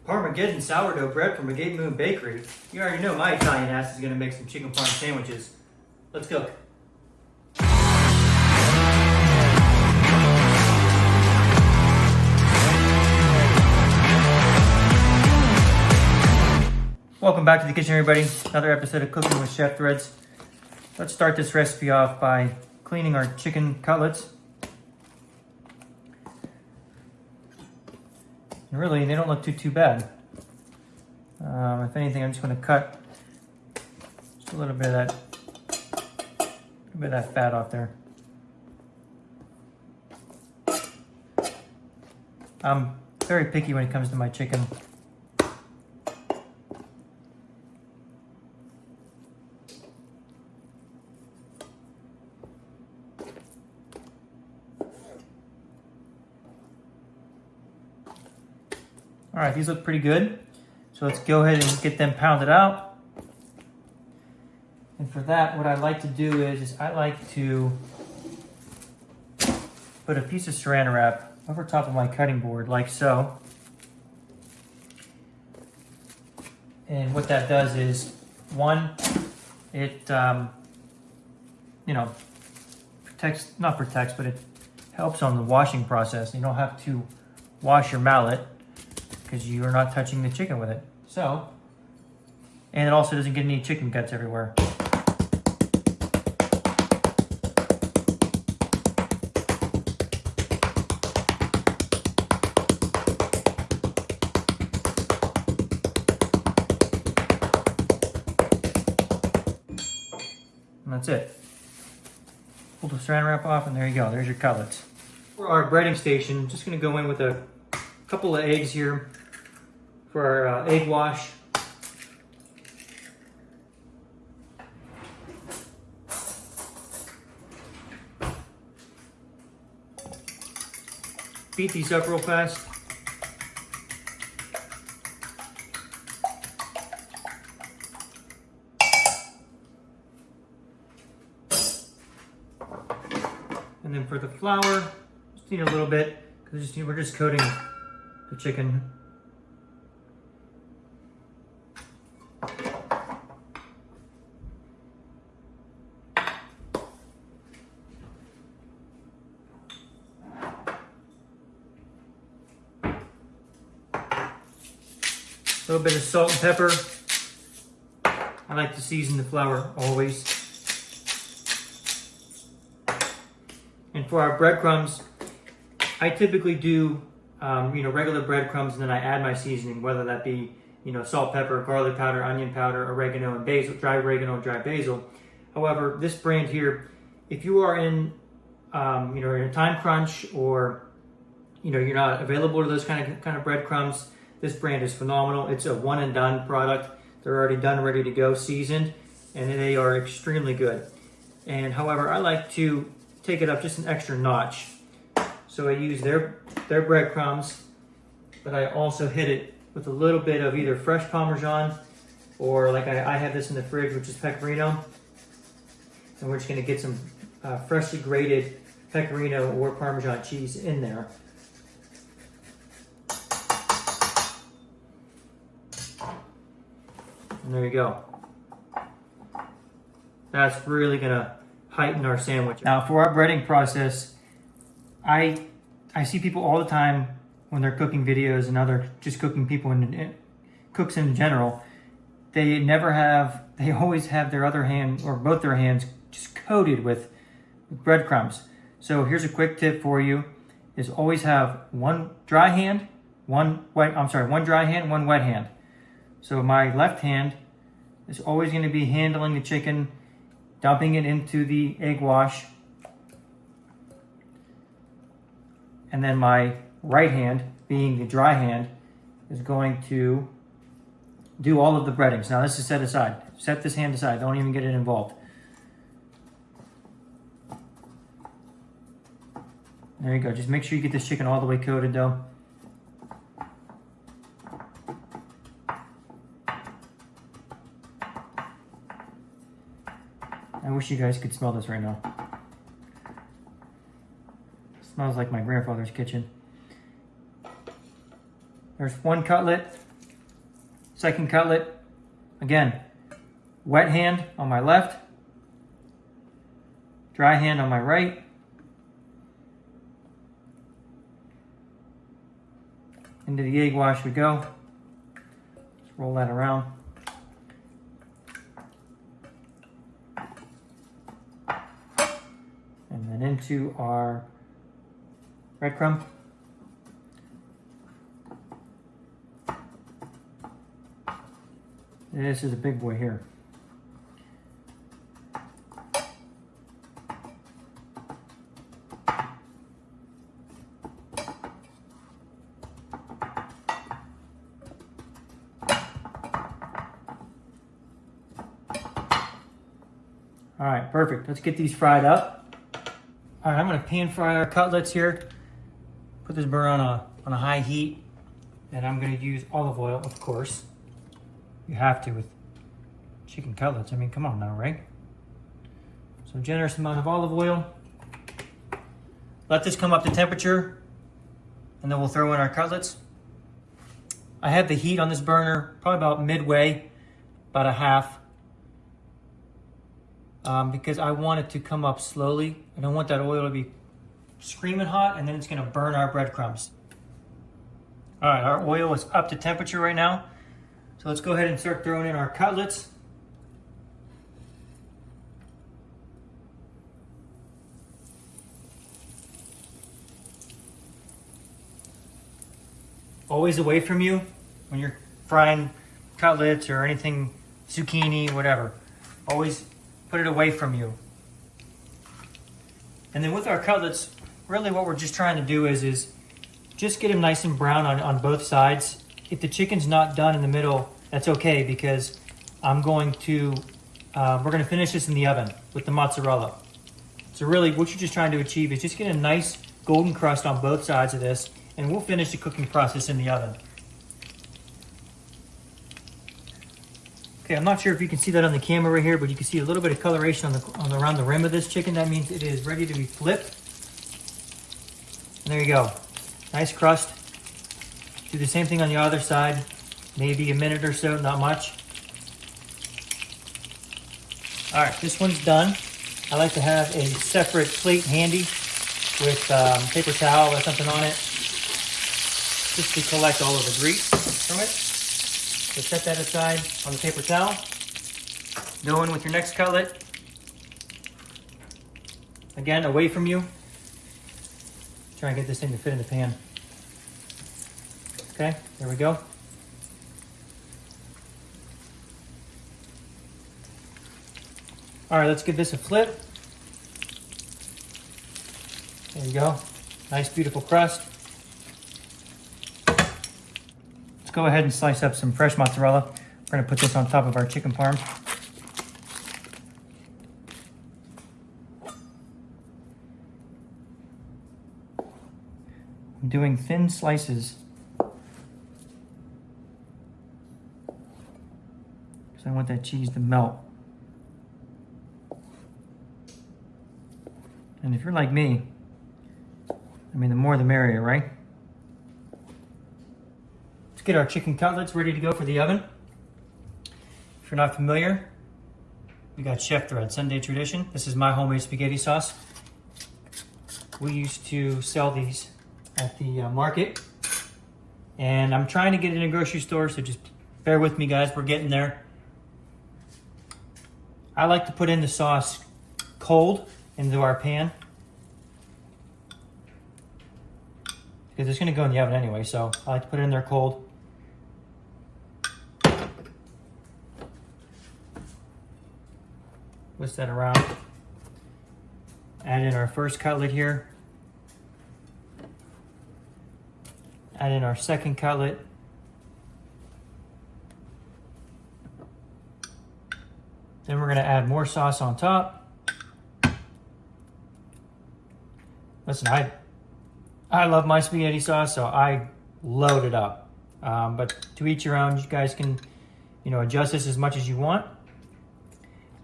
Parmesan sourdough bread from Agape Bakery. You already know my Italian ass is gonna make some chicken parm sandwiches. Let's cook. Welcome back to the kitchen, everybody. Another episode of Cooking with Chef Threads. Let's start this recipe off by cleaning our chicken cutlets. And really, they don't look too bad. If anything, I'm just going to cut just a little bit of that fat off there. I'm very picky when it comes to my chicken. All right, these look pretty good. So let's go ahead and get them pounded out. And for that, what I like to do is I like to put a piece of saran wrap over top of my cutting board, like so. And what that does is, one, it, not protects, but it helps on the washing process. You don't have to wash your mallet because you are not touching the chicken with it. So, and it also doesn't get any chicken guts everywhere. And that's it. Pull the saran wrap off and there you go, there's your cutlets. For our breading station, just gonna go in with a couple of eggs here for our egg wash. Beat these up real fast. And then for the flour, just need a little bit because we're just coating the chicken. A little bit of salt and pepper. I like to season the flour always. And for our breadcrumbs, I typically do regular breadcrumbs, and then I add my seasoning, whether that be salt, pepper, garlic powder, onion powder, oregano, and basil, dry oregano and dry basil. However, this brand here, if you are in in a time crunch, or you're not available to those kind of breadcrumbs, this brand is phenomenal. It's a one and done product. They're already done, ready to go, seasoned, and they are extremely good. And however, I like to take it up just an extra notch. So I use their breadcrumbs, but I also hit it with a little bit of either fresh Parmesan, or like I have this in the fridge, which is Pecorino. And we're just gonna get some freshly grated Pecorino or Parmesan cheese in there. And there you go. That's really gonna heighten our sandwich. Now for our breading process, I see people all the time when they're cooking videos and other just cooking people and cooks in general, they always have their other hand or both their hands just coated with breadcrumbs. So here's a quick tip for you, is always have one dry hand, one wet hand. So my left hand is always going to be handling the chicken, dumping it into the egg wash. And then my right hand, being the dry hand, is going to do all of the breadings. Now this is set aside. Set this hand aside. Don't even get it involved. There you go. Just make sure you get this chicken all the way coated though. I wish you guys could smell this right now. It smells like my grandfather's kitchen. There's one cutlet. Second cutlet, again, wet hand on my left, dry hand on my right. Into the egg wash we go. Let's roll that around. And then into our breadcrumb. This is a big boy here. All right, perfect. Let's get these fried up. All right, I'm gonna pan fry our cutlets here. Put this burner on a high heat, and I'm gonna use olive oil, of course. You have to with chicken cutlets. I mean, come on now, right? So generous amount of olive oil. Let this come up to temperature, and then we'll throw in our cutlets. I have the heat on this burner probably about midway, about a half. Because I want it to come up slowly. I don't want that oil to be screaming hot, and then it's gonna burn our breadcrumbs. All right, our oil is up to temperature right now. So let's go ahead and start throwing in our cutlets. Always away from you when you're frying cutlets or anything, zucchini, whatever. Always put it away from you. And then with our cutlets, really what we're just trying to do is just get them nice and brown on both sides. If the chicken's not done in the middle, that's okay, because we're going to finish this in the oven with the mozzarella. So really what you're just trying to achieve is just get a nice golden crust on both sides of this, and we'll finish the cooking process in the oven. Okay, I'm not sure if you can see that on the camera right here, but you can see a little bit of coloration around the rim of this chicken. That means it is ready to be flipped. And there you go. Nice crust. Do the same thing on the other side. Maybe a minute or so, not much. All right, this one's done. I like to have a separate plate handy with paper towel or something on it, just to collect all of the grease from it. So set that aside on the paper towel. Go in with your next cutlet. Again, away from you. Try and get this thing to fit in the pan. Okay, there we go. All right, let's give this a flip. There you go. Nice, beautiful crust. Let's go ahead and slice up some fresh mozzarella. We're gonna put this on top of our chicken parm. I'm doing thin slices because I want that cheese to melt. And if you're like me, I mean, the more the merrier, right? Let's get our chicken cutlets ready to go for the oven. If you're not familiar, we got Chef Thread, Sunday Tradition. This is my homemade spaghetti sauce. We used to sell these at the market, and I'm trying to get it in a grocery store, so just bear with me, guys. We're getting there. I like to put in the sauce cold into our pan, because it's going to go in the oven anyway, so I like to put it in there cold. Whisk that around. Add in our first cutlet here. Add in our second cutlet. Then we're going to add more sauce on top. Listen, I love my spaghetti sauce, so I load it up. But to each your own, you guys can, adjust this as much as you want.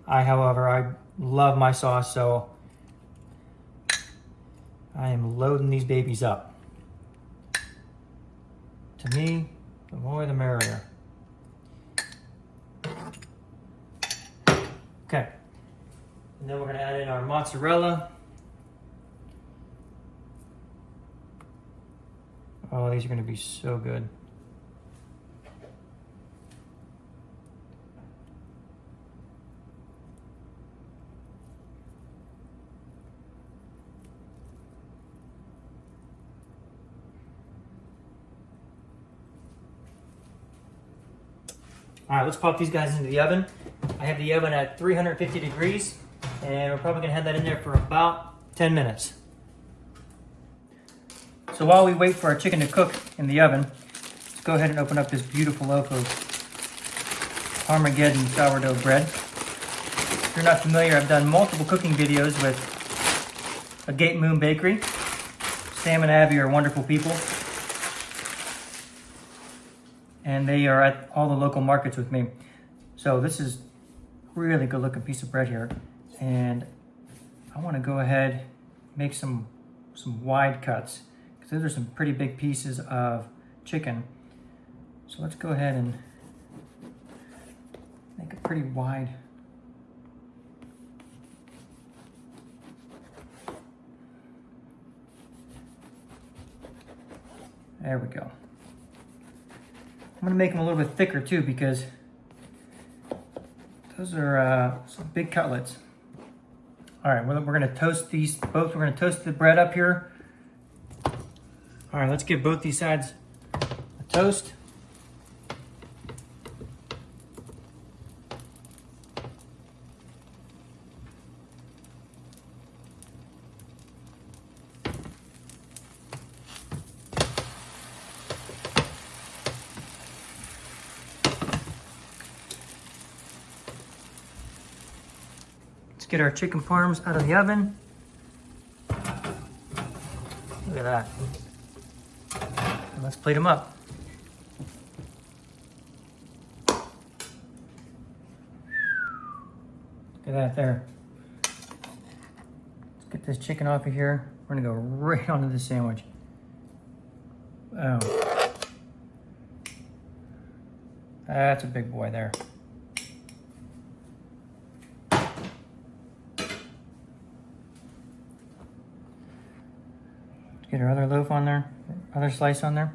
However, I love my sauce, so I am loading these babies up. To me, the more the merrier. Okay. And then we're going to add in our mozzarella. Oh, these are going to be so good. All right, let's pop these guys into the oven. I have the oven at 350 degrees, and we're probably gonna have that in there for about 10 minutes. So while we wait for our chicken to cook in the oven, let's go ahead and open up this beautiful loaf of Parmesan sourdough bread. If you're not familiar, I've done multiple cooking videos with Agape Bakery. Sam and Abby are wonderful people. And they are at all the local markets with me. So this is really good looking piece of bread here. And I want to go ahead and make some wide cuts, because those are some pretty big pieces of chicken. So let's go ahead and make it pretty wide. There we go. I'm gonna make them a little bit thicker too, because those are some big cutlets. All right, we're gonna toast these both. We're gonna toast the bread up here. All right, let's give both these sides a toast. Get our chicken parms out of the oven. Look at that. And let's plate them up. Look at that there. Let's get this chicken off of here. We're gonna go right onto the sandwich. Oh. That's a big boy there. Get our other loaf on there, other slice on there.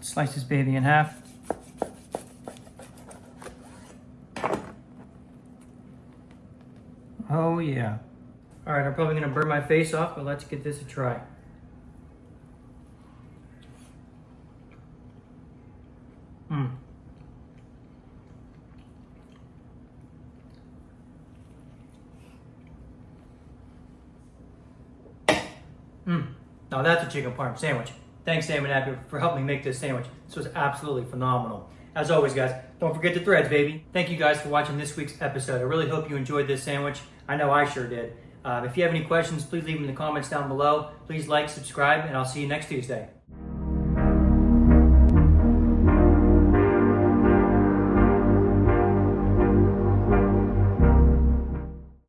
Slice this baby in half. Oh yeah. All right, I'm probably gonna burn my face off, but let's get this a try. Now that's a chicken parm sandwich. Thanks, Sam and Abby, for helping me make this sandwich. This was absolutely phenomenal. As always, guys, don't forget the threads, baby. Thank you guys for watching this week's episode. I really hope you enjoyed this sandwich. I know I sure did. If you have any questions, please leave them in the comments down below. Please like, subscribe, and I'll see you next Tuesday.